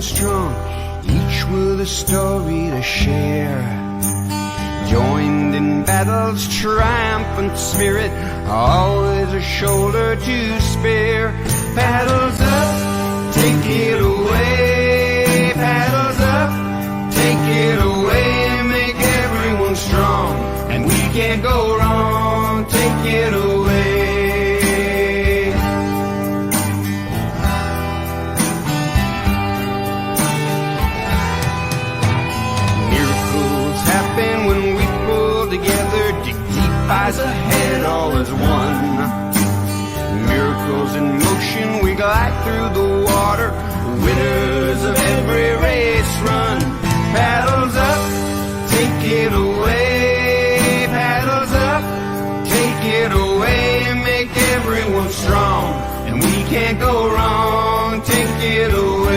strong, each with a story to share. Joined in battle's triumphant spirit, always a shoulder to spare. Paddles up, take it away. Paddles up, take it away. Make everyone strong, and we can't go wrong. Take it away. Together, dig deep, eyes ahead, all is one. Miracles in motion, we glide through the water, winners of every race run. Paddles up, take it away. Paddles up, take it away. Make everyone strong, and we can't go wrong. Take it away.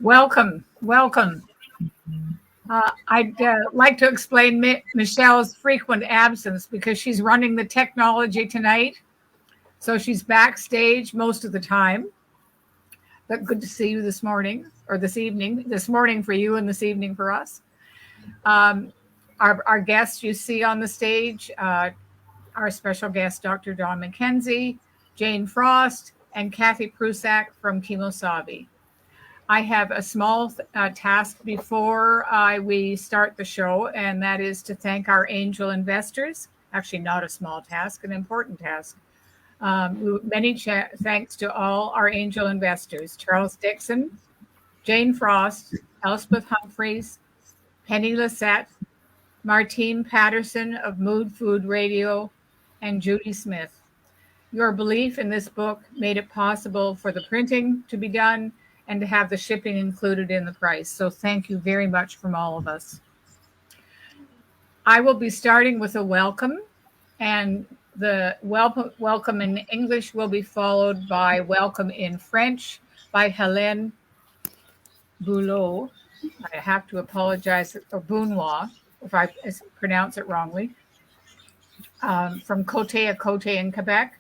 Welcome, welcome. I'd like to explain Michelle's frequent absence because she's running the technology tonight. So she's backstage most of the time. But good to see you this morning, or this evening. This morning for you and this evening for us. Our guests you see on the stage, our special guest, Dr. Don McKenzie, Jane Frost, and Cathy Prusak from Kemosabe. I have a small task before we start the show, and that is to thank our angel investors. Actually, not a small task, an important task. Many thanks to all our angel investors: Charles Dixon, Jane Frost, Elspeth Humphreys, Penny Lisette, Martine Patterson of Mood Food Radio, and Judy Smith. Your belief in this book made it possible for the printing to be done and to have the shipping included in the price. So thank you very much from all of us. I will be starting with a welcome, and the welcome in English will be followed by welcome in French by Hélène Boulot. I have to apologize, or Bounois, if I pronounce it wrongly, from Côté à Côté in Quebec.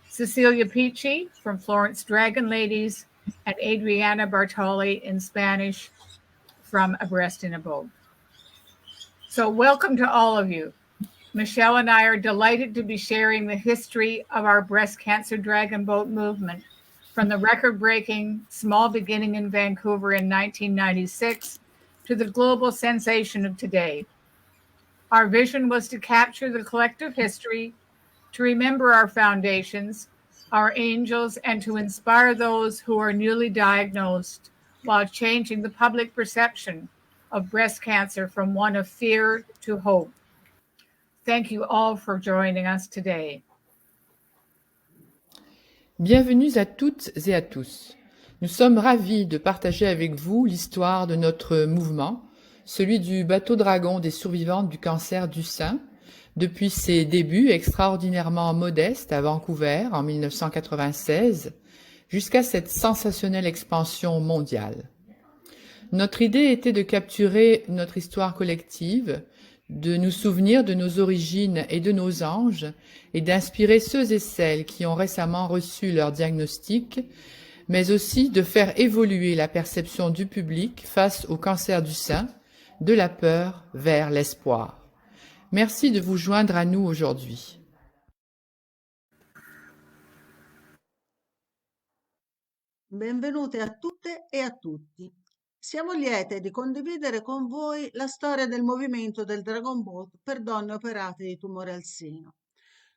Cecilia Pichi from Florence Dragon Ladies, and Adriana Bartoli in Spanish from Abreast in a Boat. So welcome to all of you. Michelle and I are delighted to be sharing the history of our breast cancer dragon boat movement, from the record-breaking small beginning in Vancouver in 1996 to the global sensation of today. Our vision was to capture the collective history, to remember our foundations, our angels, and to inspire those who are newly diagnosed while changing the public perception of breast cancer from one of fear to hope. Thank you all for joining us today. Bienvenue à toutes et à tous. Nous sommes ravis de partager avec vous l'histoire de notre mouvement, celui du bateau dragon des survivantes du cancer du sein, depuis ses débuts extraordinairement modestes à Vancouver en 1996, jusqu'à cette sensationnelle expansion mondiale. Notre idée était de capturer notre histoire collective, de nous souvenir de nos origines et de nos anges, et d'inspirer ceux et celles qui ont récemment reçu leur diagnostic, mais aussi de faire évoluer la perception du public face au cancer du sein, de la peur vers l'espoir. Merci de vous joindre à nous aujourd'hui. Benvenute a tutte e a tutti. Siamo liete di condividere con voi la storia del movimento del Dragon Boat per donne operate di tumore al seno.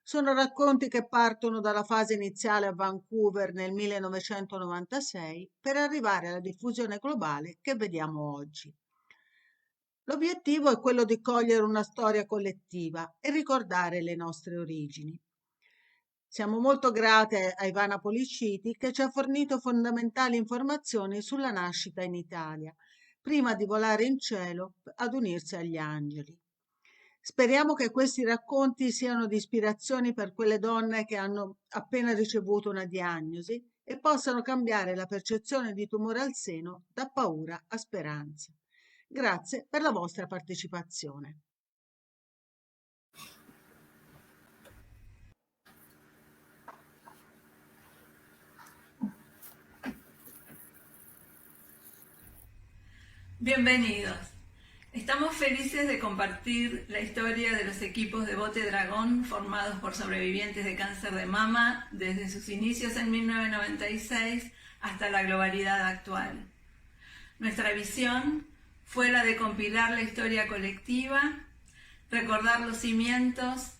Sono racconti che partono dalla fase iniziale a Vancouver nel 1996 per arrivare alla diffusione globale che vediamo oggi. L'obiettivo è quello di cogliere una storia collettiva e ricordare le nostre origini. Siamo molto grate a Ivana Policiti che ci ha fornito fondamentali informazioni sulla nascita in Italia, prima di volare in cielo ad unirsi agli angeli. Speriamo che questi racconti siano di ispirazione per quelle donne che hanno appena ricevuto una diagnosi e possano cambiare la percezione di tumore al seno da paura a speranza. Grazie per la vostra partecipazione. Bienvenidos. Estamos felices de compartir la historia de los equipos de Bote Dragón formados por sobrevivientes de cáncer de mama desde sus inicios en 1996 hasta la globalidad actual. Nuestra visión fue la de compilar la historia colectiva, recordar los cimientos,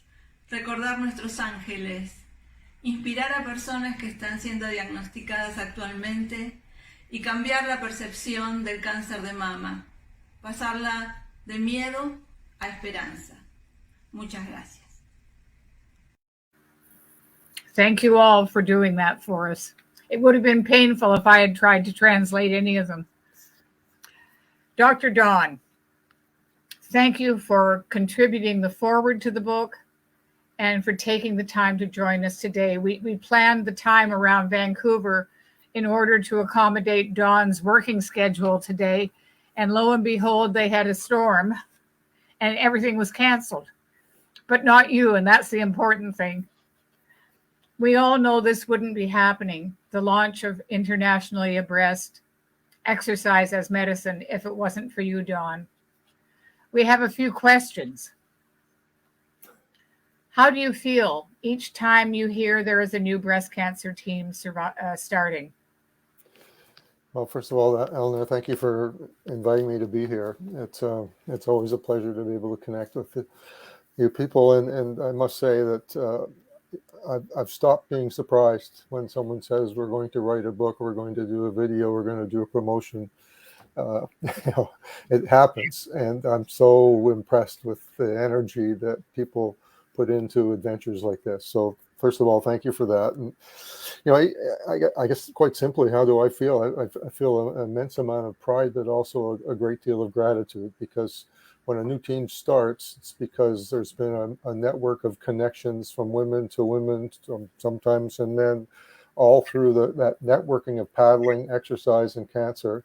recordar nuestros ángeles, inspirar a personas que están siendo diagnosticadas actualmente y cambiar la percepción del cáncer de mama, pasarla de miedo a esperanza. Muchas gracias. Thank you all for doing that for us. It would have been painful if I had tried to translate any of them. Dr. Dawn, thank you for contributing the foreword to the book and for taking the time to join us today. We planned the time around Vancouver in order to accommodate Dawn's working schedule today. And lo and behold, they had a storm and everything was canceled, but not you. And that's the important thing. We all know this wouldn't be happening, the launch of internationally Abreast, exercise as medicine, if it wasn't for you, Dawn. We have a few questions. How do you feel each time you hear there is a new breast cancer team starting? Well, first of all, Eleanor, thank you for inviting me to be here. It's always a pleasure to be able to connect with you people. And I must say that I've stopped being surprised when someone says we're going to write a book, we're going to do a video, we're going to do a promotion. It happens. And I'm so impressed with the energy that people put into adventures like this. So first of all, thank you for that. And, I guess quite simply, how do I feel? I feel an immense amount of pride, but also a great deal of gratitude, because when a new team starts, it's because there's been a network of connections from women to women, sometimes and men, all through that networking of paddling, exercise, and cancer.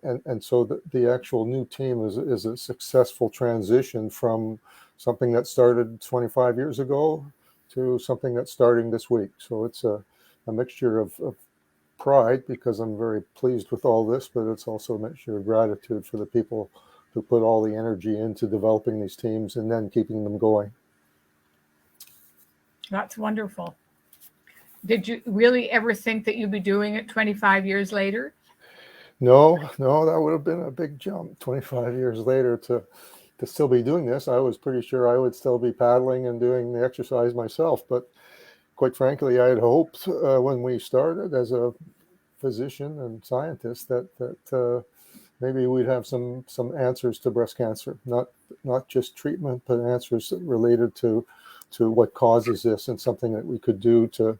And so the actual new team is a successful transition from something that started 25 years ago to something that's starting this week. So it's a mixture of pride, because I'm very pleased with all this, but it's also a mixture of gratitude for the people who put all the energy into developing these teams and then keeping them going. That's wonderful. Did you really ever think that you'd be doing it 25 years later? No, that would have been a big jump. 25 years later to still be doing this, I was pretty sure I would still be paddling and doing the exercise myself. But quite frankly, I had hoped when we started as a physician and scientist that maybe we'd have some answers to breast cancer, not just treatment, but answers related to what causes this and something that we could do to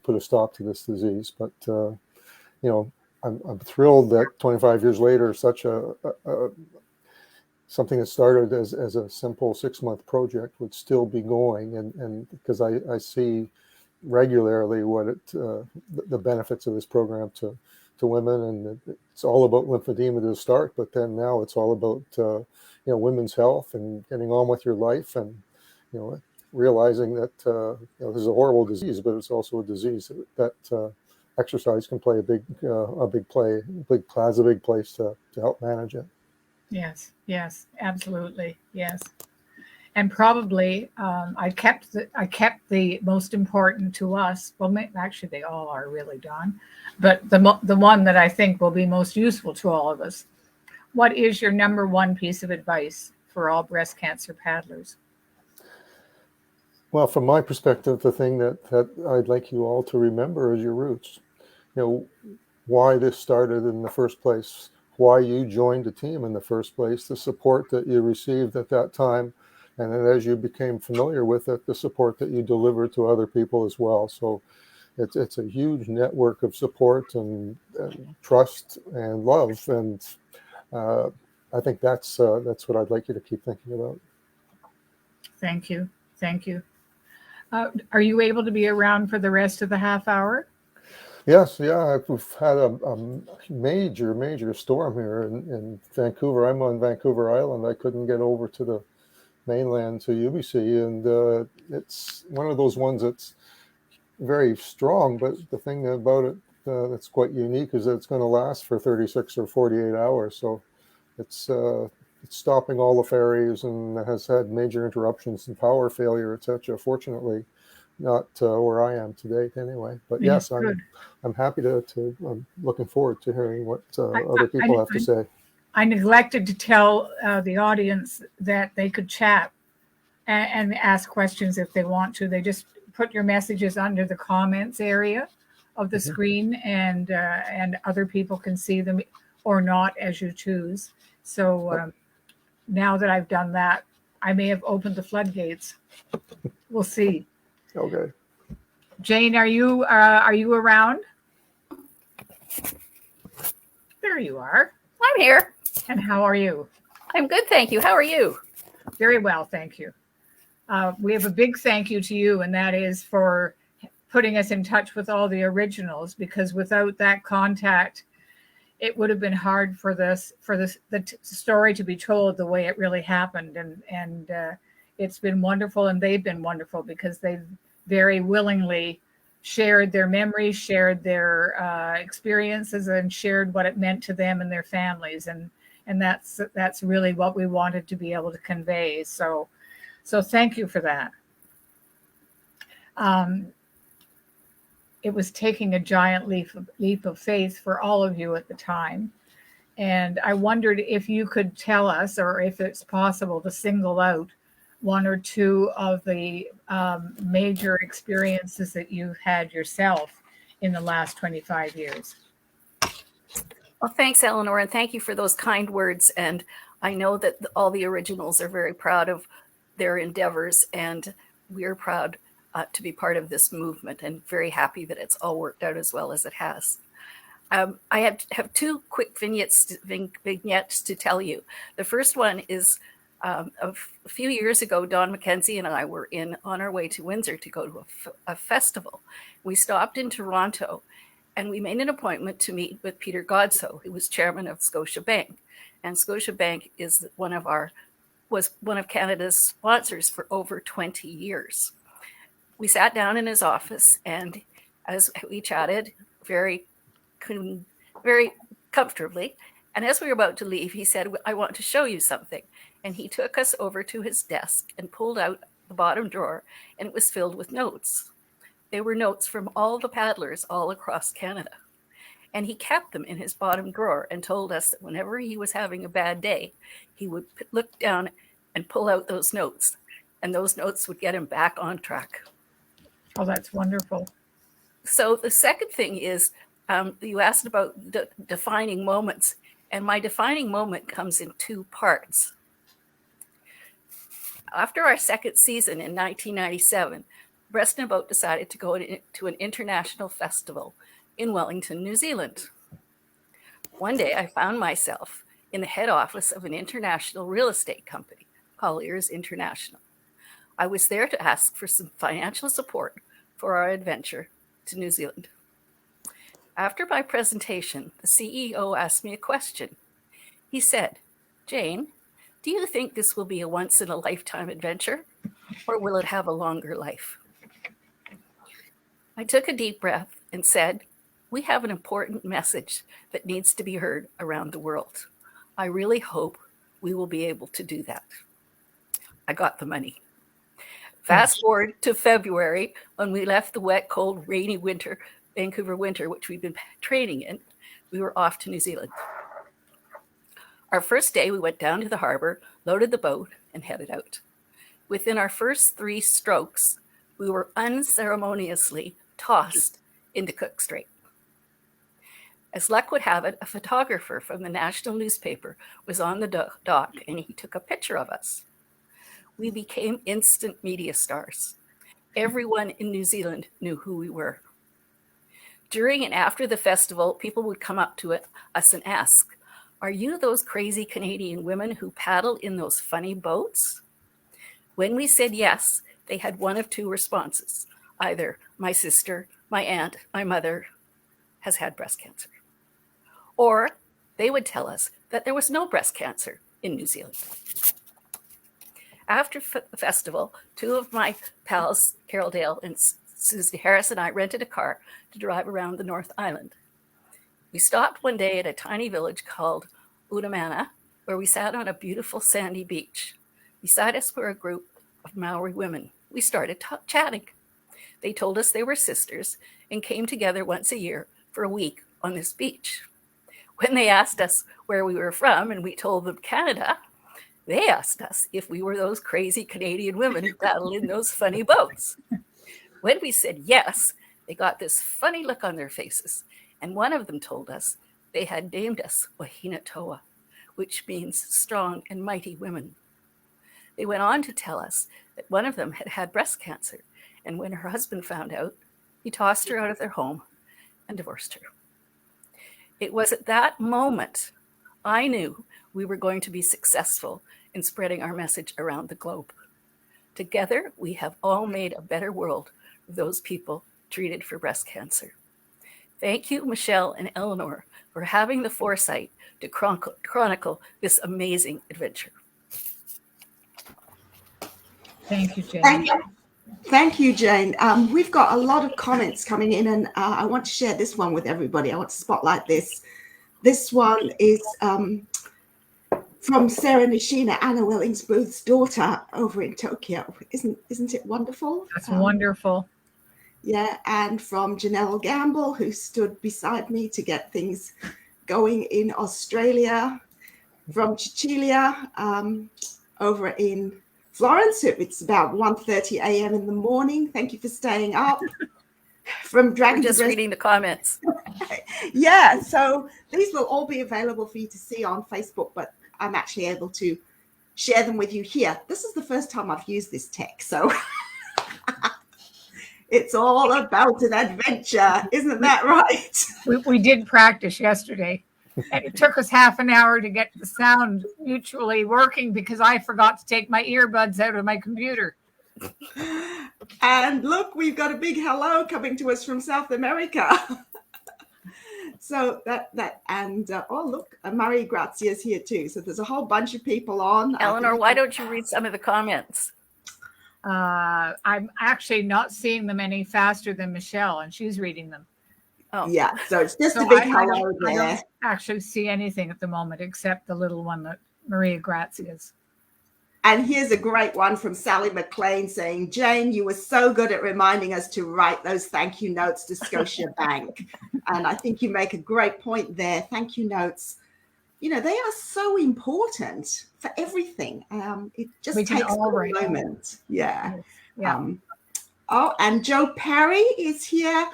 put a stop to this disease. But I'm thrilled that 25 years later, such something that started as a simple 6-month project would still be going, and because I see regularly what the benefits of this program to women, and it's all about lymphedema to start, but then now it's all about women's health and getting on with your life, and realizing that this is a horrible disease, but it's also a disease that exercise can play a big place to help manage it. Yes, absolutely. Yes. And probably I kept the most important to us. Well, actually they all are really, Dawn, but the one that I think will be most useful to all of us. What is your number one piece of advice for all breast cancer paddlers? Well, from my perspective, the thing that I'd like you all to remember is your roots. Why this started in the first place, why you joined the team in the first place, the support that you received at that time, and then as you became familiar with it, the support that you delivered to other people as well. So it's a huge network of support and trust and love, and I think that's what I'd like you to keep thinking about. Thank you. Thank you. Are you able to be around for the rest of the half hour? Yes, yeah, we've had a major storm here in Vancouver. I'm on Vancouver Island. I couldn't get over to the mainland to UBC, and it's one of those ones that's very strong. But the thing about it that's quite unique is that it's going to last for 36 or 48 hours. So it's stopping all the ferries and has had major interruptions and power failure, etc. Fortunately, not where I am today, anyway. But yes, I'm happy to. I'm looking forward to hearing what other people have to say. I neglected to tell the audience that they could chat and ask questions if they want to. They just put your messages under the comments area of the screen, and other people can see them or not as you choose. So now that I've done that, I may have opened the floodgates. We'll see. Okay. Jane, are you around? There you are. I'm here. And how are you? I'm good, thank you. How are you? Very well, thank you. We have a big thank you to you, and that is for putting us in touch with all the originals, because without that contact, it would have been hard for the story to be told the way it really happened. And it's been wonderful, and they've been wonderful because they've very willingly shared their memories, shared their experiences, and shared what it meant to them and their families. And that's really what we wanted to be able to convey. So thank you for that. It was taking a giant leap of faith for all of you at the time. And I wondered if you could tell us, or if it's possible to single out one or two of the major experiences that you've had yourself in the last 25 years. Well, thanks, Eleanor, and thank you for those kind words. And I know that all the originals are very proud of their endeavors, and we're proud to be part of this movement, and very happy that it's all worked out as well as it has. I have two quick vignettes to tell you. The first one is a few years ago, Don McKenzie and I were on our way to Windsor to go to a festival. We stopped in Toronto, and we made an appointment to meet with Peter Godsoe, who was chairman of Scotiabank. And Scotiabank was one of Canada's sponsors for over 20 years. We sat down in his office, and as we chatted very comfortably, and as we were about to leave, he said, "I want to show you something." And he took us over to his desk and pulled out the bottom drawer, and it was filled with notes. They were notes from all the paddlers all across Canada. And he kept them in his bottom drawer and told us that whenever he was having a bad day, he would look down and pull out those notes, and those notes would get him back on track. Oh, that's wonderful. So the second thing is, you asked about defining moments, and my defining moment comes in two parts. After our second season in 1997, Breast and Boat decided to go to an international festival in Wellington, New Zealand. One day I found myself in the head office of an international real estate company, Colliers International. I was there to ask for some financial support for our adventure to New Zealand. After my presentation, the CEO asked me a question. He said, "Jane, do you think this will be a once-in-a-lifetime adventure, or will it have a longer life?" I took a deep breath and said, "We have an important message that needs to be heard around the world. I really hope we will be able to do that." I got the money. Fast forward to February, when we left the wet, cold, rainy Vancouver winter, which we've been training in, we were off to New Zealand. Our first day, we went down to the harbor, loaded the boat, and headed out. Within our first 3 strokes, we were unceremoniously tossed into Cook Strait. As luck would have it, a photographer from the national newspaper was on the dock, and he took a picture of us. We became instant media stars. Everyone in New Zealand knew who we were. During and after the festival, people would come up to us and ask, "Are you those crazy Canadian women who paddle in those funny boats?" When we said yes, they had one of two responses. Either my sister, my aunt, my mother has had breast cancer. Or they would tell us that there was no breast cancer in New Zealand. After the festival, two of my pals, Carol Dale and Susie Harris, and I rented a car to drive around the North Island. We stopped one day at a tiny village called Udamana, where we sat on a beautiful sandy beach. Beside us were a group of Maori women. We started chatting. They told us they were sisters and came together once a year for a week on this beach. When they asked us where we were from and we told them Canada, they asked us if we were those crazy Canadian women who paddle in those funny boats. When we said yes, they got this funny look on their faces, and one of them told us they had named us Wahina Toa, which means strong and mighty women. They went on to tell us that one of them had had breast cancer, and when her husband found out, he tossed her out of their home and divorced her. It was at that moment I knew we were going to be successful in spreading our message around the globe. Together, we have all made a better world for those people treated for breast cancer. Thank you, Michelle and Eleanor, for having the foresight to chronicle this amazing adventure. Thank you, Jane. Thank you, Jane. We've got a lot of comments coming in, and I want to share this one with everybody. I want to spotlight this. This one is from Sarah Nishina, Anna Wellingsbooth's daughter over in Tokyo. Isn't it wonderful? That's wonderful. Yeah, and from Janelle Gamble, who stood beside me to get things going in Australia. From Cecilia over in Florence, it's about 1:30 a.m. in the morning. Thank you for staying up. From Dragon. Just reading the comments. Yeah, so these will all be available for you to see on Facebook, but I'm actually able to share them with you here. This is the first time I've used this tech, so it's all about an adventure. Isn't that right? We did practice yesterday. And it took us half an hour to get the sound mutually working because I forgot to take my earbuds out of my computer. And look, we've got a big hello coming to us from South America. So oh, look, Marie Grazia is here too. So there's a whole bunch of people on. Eleanor, why don't you read some of the comments? I'm actually not seeing them any faster than Michelle, and she's reading them. Oh. Yeah, so it's just a big hello there. I don't actually see anything at the moment except the little one that Maria Grazia's. And here's a great one from Sally McLean saying, Jane, you were so good at reminding us to write those thank you notes to Scotiabank. And I think you make a great point there. Thank you notes, they are so important for everything. It just takes a moment. Yeah. And Jo Parry is here.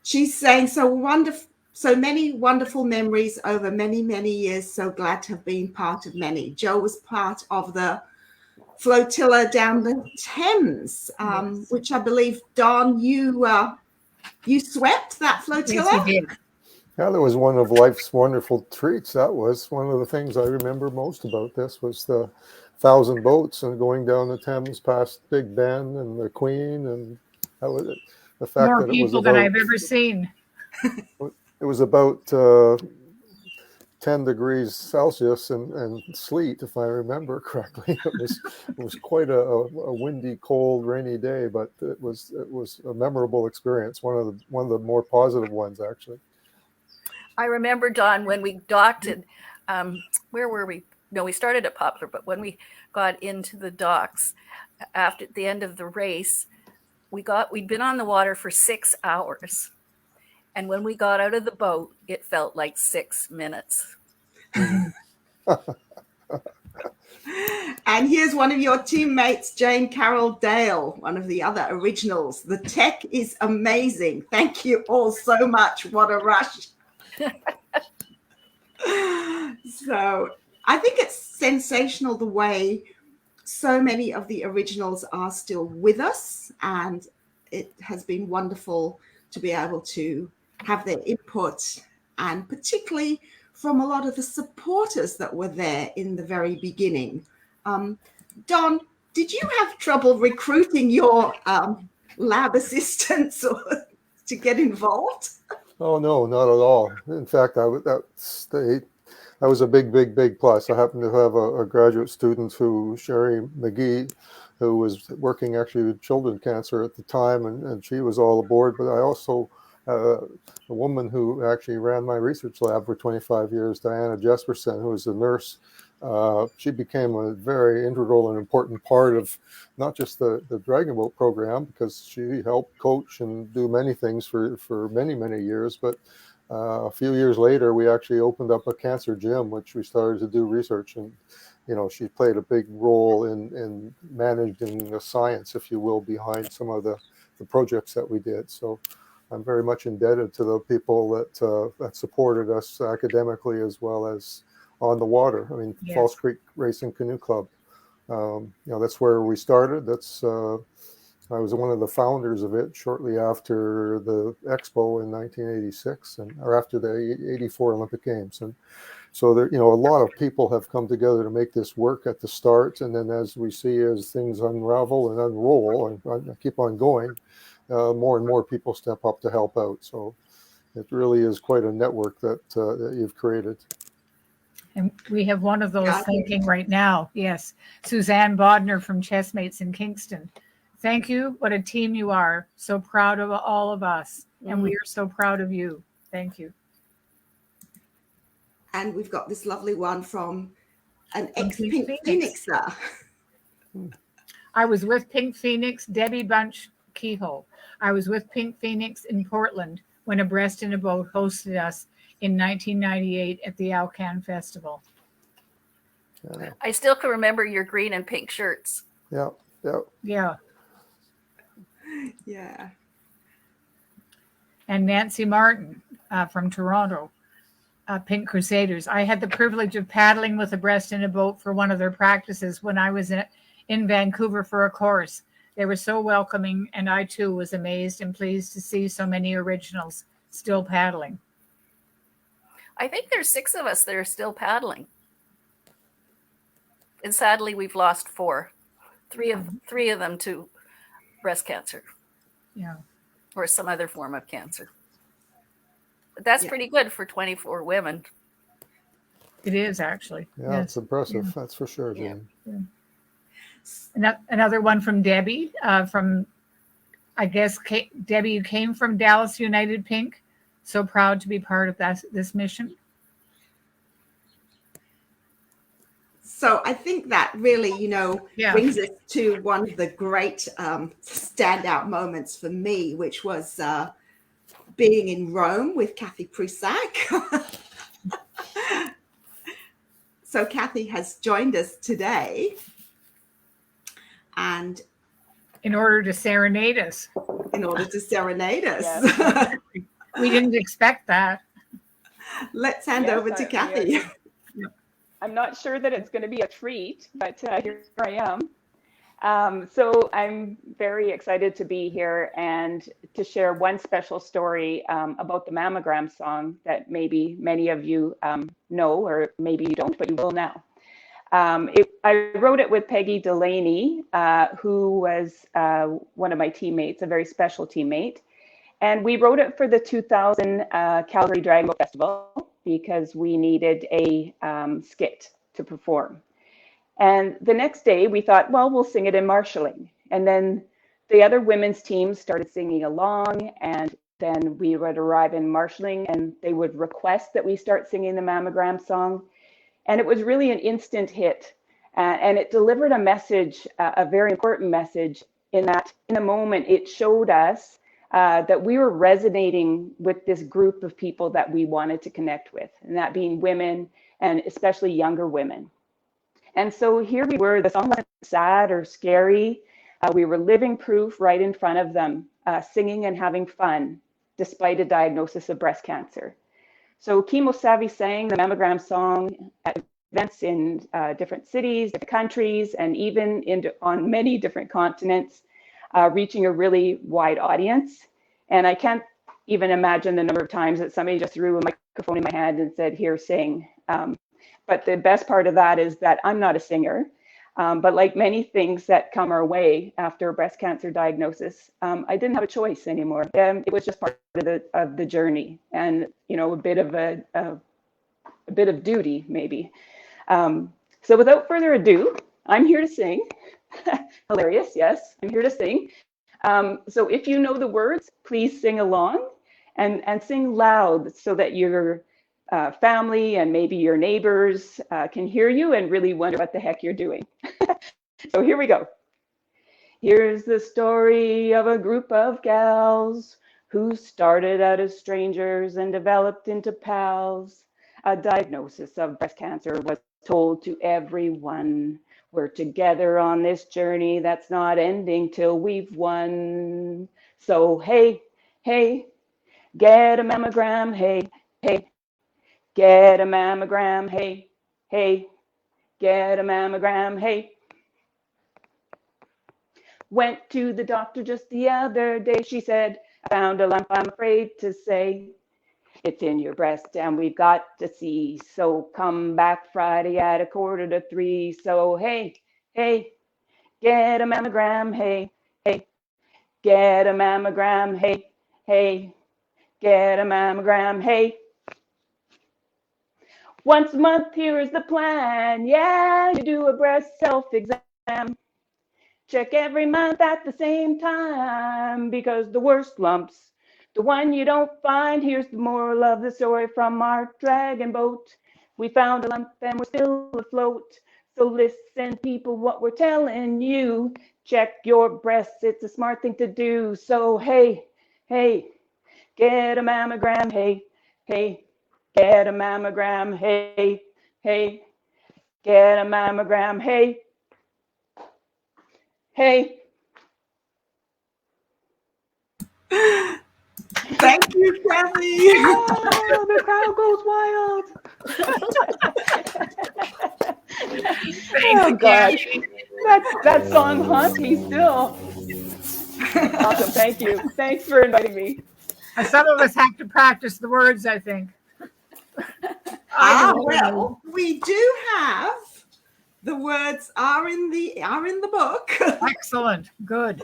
She's saying, so many wonderful memories over many, many years. So glad to have been part of many. Jo was part of the flotilla down the Thames, which I believe, Don, you swept that flotilla? Yes, we did. Yeah, that was one of life's wonderful treats. That was one of the things I remember most about this was the 1,000 boats and going down the Thames past Big Ben and the Queen, and that was it. The fact More that people it was about, than I've ever seen. It was about 10 degrees Celsius and sleet, if I remember correctly. It was quite a windy, cold, rainy day, but it was a memorable experience. One of the more positive ones, actually. I remember, Don, when we docked at where were we? No, we started at Poplar, but when we got into the docks after the end of the race, we'd been on the water for 6 hours. And when we got out of the boat, it felt like 6 minutes. And here's one of your teammates, Jane Carroll Dale, one of the other originals. The tech is amazing. Thank you all so much. What a rush. So I think it's sensational the way so many of the originals are still with us, and it has been wonderful to be able to have their input, and particularly from a lot of the supporters that were there in the very beginning. Don, did you have trouble recruiting your lab assistants to get involved? Oh no, not at all. In fact, that was a big plus. I happened to have a graduate student Sherry McGee, who was working actually with children cancer at the time, and she was all aboard. But I also a woman who actually ran my research lab for 25 years, Diana Jesperson, who was a nurse. She became a very integral and important part of not just the Dragon Boat program, because she helped coach and do many things for many years, but a few years later, we actually opened up a cancer gym, which we started to do research. And, she played a big role in managing the science, if you will, behind some of the projects that we did. So I'm very much indebted to the people that supported us academically as well as on the water. I mean, Yes. Falls Creek Racing Canoe Club. That's where we started. I was one of the founders of it shortly after the Expo in 1986, or after the 84 Olympic Games. And so there, a lot of people have come together to make this work at the start. And then as we see, as things unravel and unroll and keep on going, more and more people step up to help out. So it really is quite a network that you've created. And we have one of those thinking right now. Yes. Suzanne Bodner from Chessmates in Kingston. Thank you. What a team you are. So proud of all of us. And we are so proud of you. Thank you. And we've got this lovely one from an ex-Pink Phoenixer. I was with Pink Phoenix, Debbie Bunch Kehoe. I was with Pink Phoenix in Portland when Abreast in a Boat hosted us in 1998 at the Alcan Festival. I still can remember your green and pink shirts. Yeah. And Nancy Martin from Toronto, Pink Crusaders. I had the privilege of paddling with Abreast in a Boat for one of their practices when I was in Vancouver for a course. They were so welcoming, and I too was amazed and pleased to see so many originals still paddling. I think there's 6 of us that are still paddling. And sadly, we've lost 4. Three of them to breast cancer. Yeah. Or some other form of cancer. But that's pretty good for 24 women. It is, actually. Yeah, yes. It's impressive. That's for sure, Jane. Yeah. Another one from Debbie, Debbie, you came from Dallas United Pink. So proud to be part of this mission. So I think that really, brings us to one of the great standout moments for me, which was being in Rome with Cathy Prusak. So Cathy has joined us today. And in order to serenade us. Yes. We didn't expect that. Let's hand over to Cathy. I'm not sure that it's going to be a treat, but here I am. So I'm very excited to be here and to share one special story about the mammogram song that maybe many of you know, or maybe you don't, but you will now. I wrote it with Peggy Delaney, who was one of my teammates, a very special teammate. And we wrote it for the 2000 Calgary Dragon Boat Festival because we needed a skit to perform. And the next day we thought, well, we'll sing it in marshalling. And then the other women's teams started singing along, and then we would arrive in marshalling and they would request that we start singing the mammogram song. And it was really an instant hit. And it delivered a message, a very important message, in that in the moment it showed us that we were resonating with this group of people that we wanted to connect with, and that being women, and especially younger women. And so here we were, the song wasn't sad or scary. We were living proof right in front of them, singing and having fun, despite a diagnosis of breast cancer. So Chemo Savvy sang the mammogram song at events in different cities, different countries, and even on many different continents, reaching a really wide audience. And I can't even imagine the number of times that somebody just threw a microphone in my hand and said, "Here, sing." But the best part of that is that I'm not a singer. But like many things that come our way after a breast cancer diagnosis, I didn't have a choice anymore. It was just part of the journey, and a bit of duty maybe. So without further ado, I'm here to sing. Hilarious, yes, I'm here to sing. So if you know the words, please sing along and sing loud so that your family and maybe your neighbors can hear you and really wonder what the heck you're doing. So here we go. Here's the story of a group of gals who started out as strangers and developed into pals. A diagnosis of breast cancer was told to everyone. We're together on this journey that's not ending till we've won. So hey, hey, get a mammogram, hey, hey. Get a mammogram, hey, hey. Get a mammogram, hey. Went to the doctor just the other day. She said, "I found a lump, I'm afraid to say. It's in your breast and we've got to see. So come back Friday at 2:45. So hey, hey, get a mammogram, hey, hey. Get a mammogram, hey, hey. Get a mammogram, hey. Once a month, here is the plan. Yeah, you do a breast self-exam. Check every month at the same time, because the worst lumps, the one you don't find. Here's the moral of the story from our dragon boat. We found a lump and we're still afloat. So listen, people, what we're telling you. Check your breasts, it's a smart thing to do. So hey, hey, get a mammogram, hey, hey. Get a mammogram, hey, hey. Get a mammogram, hey, hey. Thank you, Cathy. Oh, the crowd goes wild. Oh, God. That song haunts me still. Awesome. Thank you. Thanks for inviting me. Some of us have to practice the words, I think. Well, we do have the words are in the book. Excellent. Good.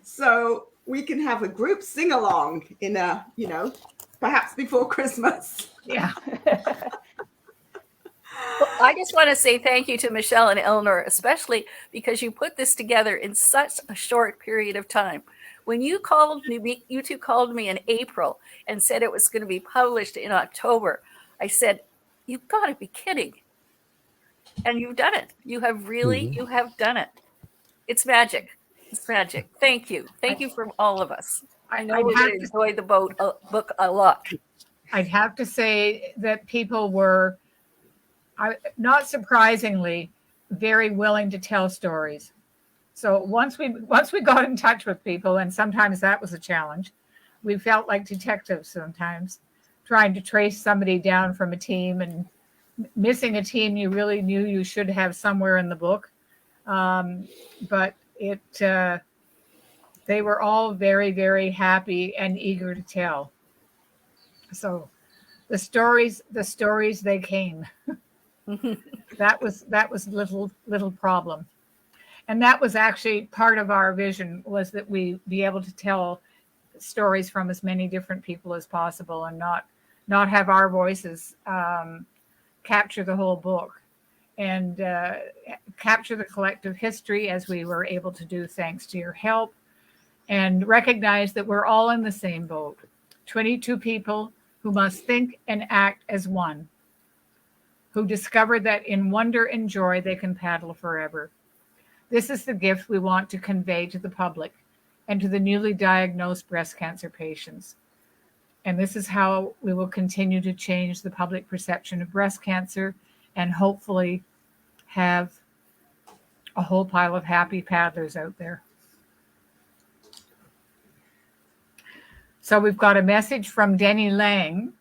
So we can have a group sing along in perhaps before Christmas. Yeah. Well, I just want to say thank you to Michelle and Eleanor, especially because you put this together in such a short period of time. When you two called me in April and said it was going to be published in October, I said, "You've got to be kidding." And you've done it. You have done it. It's magic. It's magic. Thank you. Thank you from all of us. I know we're going to enjoy the book a lot. I'd have to say that people were, not surprisingly, very willing to tell stories. So once we got in touch with people, and sometimes that was a challenge, we felt like detectives sometimes, trying to trace somebody down from a team and missing a team you really knew you should have somewhere in the book. But they were all very, very happy and eager to tell. So the stories they came. That was little problem. And that was actually part of our vision, was that we be able to tell stories from as many different people as possible and not have our voices capture the whole book and capture the collective history, as we were able to do thanks to your help, and recognize that we're all in the same boat. 22 people who must think and act as one, who discover that in wonder and joy they can paddle forever. This is the gift we want to convey to the public and to the newly diagnosed breast cancer patients. And this is how we will continue to change the public perception of breast cancer and hopefully have a whole pile of happy paddlers out there. So we've got a message from Denny Lang,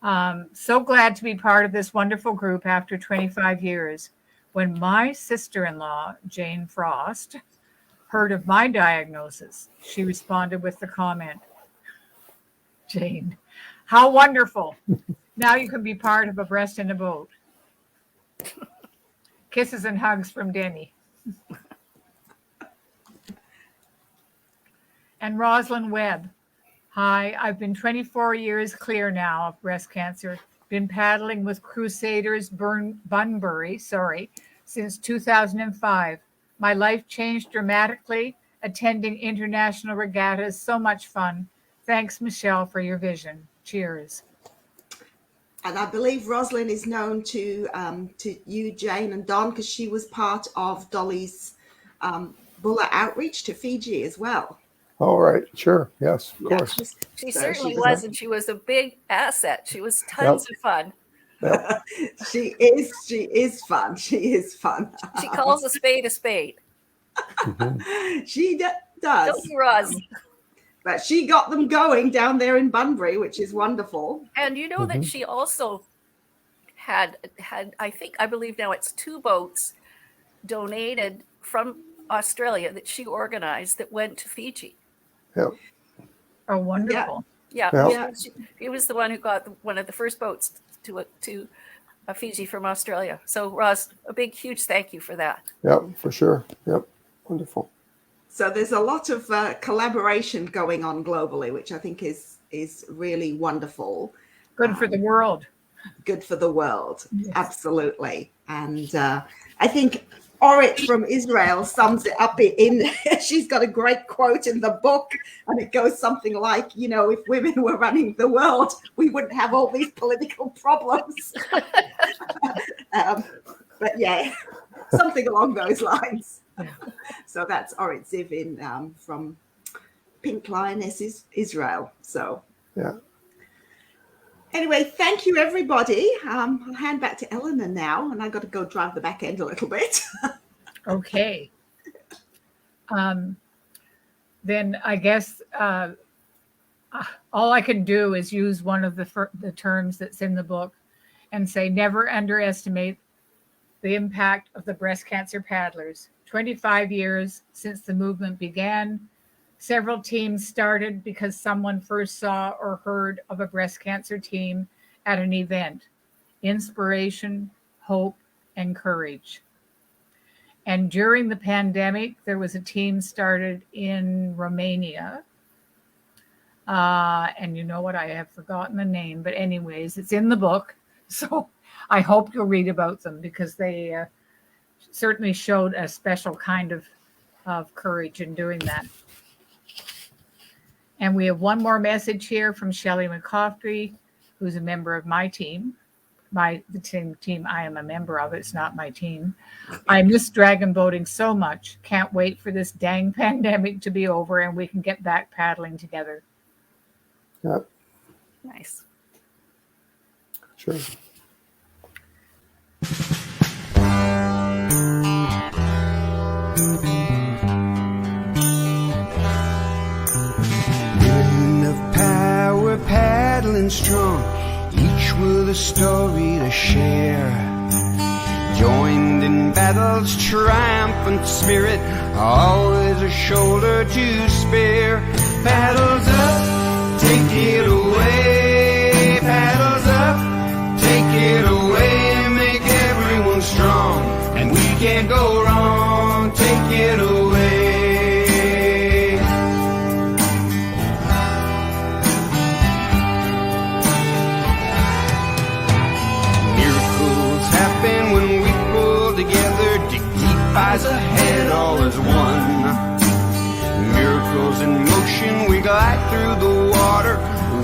So glad to be part of this wonderful group after 25 years. When my sister-in-law, Jane Frost, heard of my diagnosis, she responded with the comment, Jane, how wonderful. Now you can be part of a breast in a boat. Kisses and hugs from Denny. And Rosalind Webb. Hi, I've been 24 years clear now of breast cancer. Been paddling with Crusaders Bunbury, since 2005. My life changed dramatically, attending international regattas. So much fun. Thanks, Michelle, for your vision. Cheers. And I believe Rosalind is known to you, Jane, and Don, because she was part of Dolly's Bulla outreach to Fiji as well. All right, sure, yes, of course. She certainly was, and she was a big asset. She was tons of fun. Yep. She is fun. She is fun. She calls a spade a spade. She does. Don't you, Roz? But she got them going down there in Bunbury, which is wonderful. And you know that she also had I believe now it's 2 boats donated from Australia that she organized that went to Fiji. Yep. Oh, wonderful. Yeah. He was the one who got one of the first boats to Fiji from Australia. So, Roz, a big, huge thank you for that. Yep, for sure. Yep, wonderful. So there's a lot of collaboration going on globally, which I think is really wonderful. Good for the world. Good for the world. Yes. Absolutely. And I think Orit from Israel sums it up in she's got a great quote in the book, and it goes something like, if women were running the world, we wouldn't have all these political problems. But yeah, something along those lines. So that's Orit Ziv from Pink Lionesses Israel. So yeah. Anyway, thank you, everybody. I'll hand back to Eleanor now, and I've got to go drive the back end a little bit. Okay. Then I guess all I can do is use one of the terms that's in the book and say, never underestimate the impact of the breast cancer paddlers. 25 years since the movement began. Several teams started because someone first saw or heard of a breast cancer team at an event. Inspiration, hope, and courage. And during the pandemic, there was a team started in Romania. And you know what? I have forgotten the name. But anyways, it's in the book. So I hope you'll read about them because they certainly showed a special kind of courage in doing that. And we have one more message here from Shelley McCoffrey, who's a member of my team. The same team I am a member of. It's not my team. I miss dragon boating so much. Can't wait for this dang pandemic to be over and we can get back paddling together. Yep. Nice. Sure. Women of power paddling strong, each with a story to share. Joined in battle's triumphant spirit, always a shoulder to spare. Paddles up, take it away. Paddles up, take it away. Make everyone strong, and we can't go wrong. Take it away. Eyes ahead, all is one. Miracles in motion, we glide through the water.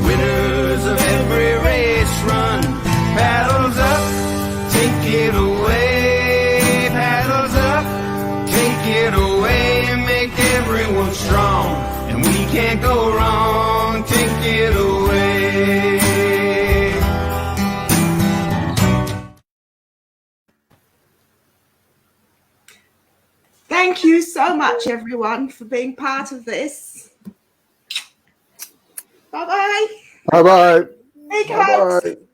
Winners of every race run. Paddles up, take it away. Paddles up, take it away. Make everyone strong, and we can't go wrong. Take it away. Thank you so much, everyone, for being part of this. Bye-bye. Bye-bye. Big hugs. Bye-bye.